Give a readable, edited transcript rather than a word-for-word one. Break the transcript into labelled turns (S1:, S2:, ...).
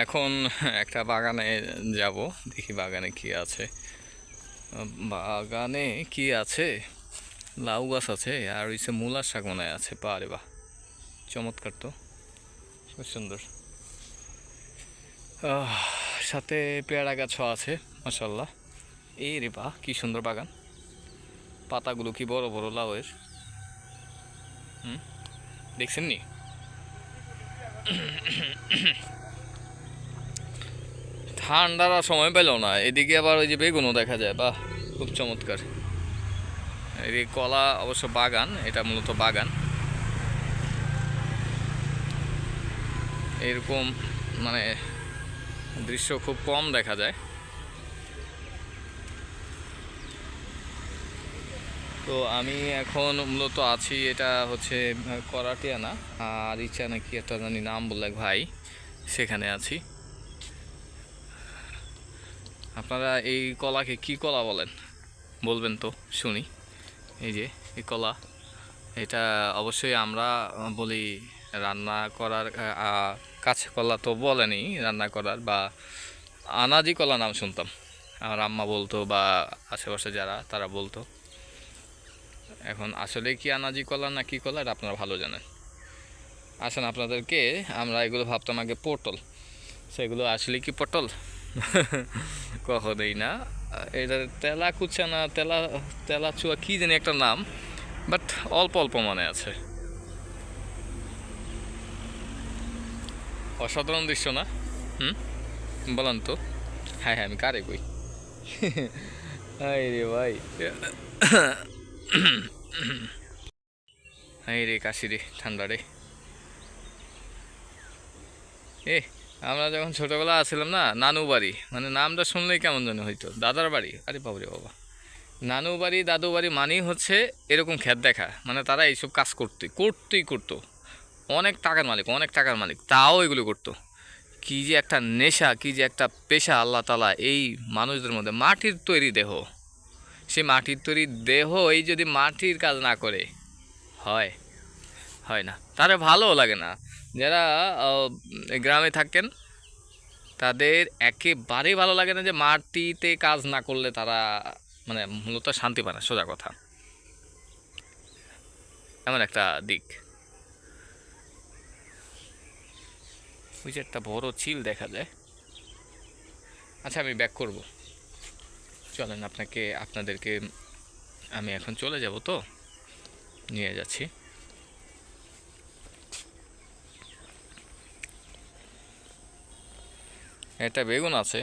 S1: এখন একটা বাগানে যাব, দেখি বাগানে কি আছে। বাগানে কি আছে? লাউ গাছ আছে, আর হইছে মূলার শাক মনে হয় আছে। বারে বাহ, চমৎকার তো, খুব সুন্দর। আহ, সাথে পেয়ারা গাছও আছে, মাশাল্লাহ। এই রে বাহ, কি সুন্দর বাগান! পাতাগুলো কি বড় বড় লাউয়ের! হুম, দেখছেন নি? ঠান্ডার আর সময় পেল না, এদিকে আবার ওই যে বেগুনও দেখা যায়। বাহ, খুব চমৎকার। এই কলা অবশ্য বাগান, এটা মূলত বাগান। এরকম মানে দৃশ্য খুব কম দেখা যায়। তো আমি এখন মূলত আছি, এটা হচ্ছে করাটিয়ানা, আর ইচ্ছা নাকি একটা জানি নাম বললে ভাই, সেখানে আছি। আপনারা এই কলাকে কি কলা বলেন বলবেন তো শুনি। এই যে এই কলা, এটা অবশ্যই আমরা বলি রান্না করার, কাঁচা কলা তো বলেনি রান্না করার, বা আনাজি কলা নাম শুনতাম আমার আম্মা বলতো, বা আশেপাশে যারা তারা বলতো। এখন আসলে কি আনাজি কলা না কি কলা, এটা আপনারা ভালো জানেন। আসেন আপনাদেরকে, আমরা এগুলো ভাবতাম আগে পটল, সেগুলো আসলে কি পটল? কখনোই না। এটা তেলা কুচা না তেলা চুয়া কি জানি একটা নাম, বাট অল্প অল্প মনে আছে। অসাধারণ দৃশ্য না? হুম, বলেন তো। হ্যাঁ হ্যাঁ, আমি কারে কই। হাই রে ভাই, হাই রে কাশি রে, ঠান্ডা রে। এ, আমরা যখন ছোটবেলা আছিলাম না, নানু বাড়ি মানে নামটা শুনলেই কেমন যেন হইতো। দাদার বাড়ি, আরে বাবরে বাবা, নানু বাড়ি দাদু বাড়ি মানেই হচ্ছে এরকম ক্ষেত দেখা, মানে তারা এইসব কাজ করতেই করতো। অনেক টাকার মালিক, অনেক টাকার মালিক, তাও এগুলো করতো। কি যে একটা নেশা, কি যে একটা পেশা আল্লাহ তালা এই মানুষদের মধ্যে। মাটির তৈরি দেহ, সে মাটির তৈরি দেহ, এই যদি মাটির কাজ না করে, হয় হয় না, তারা ভালোও লাগে না। যারা গ্রামে থাকেন, তাদের একেবারেই ভালো লাগে না যে মাটিতে কাজ না করলে তারা মানে মূলত শান্তি পায় না, সোজা কথা। এমন একটা দিক। ওই যে একটা বড় চিল দেখা যায়। আচ্ছা, আমি ব্যাক করব, চলেন আপনাদেরকে আমি এখন চলে যাব, তো নিয়ে যাচ্ছি। একটা বেগুন আছে,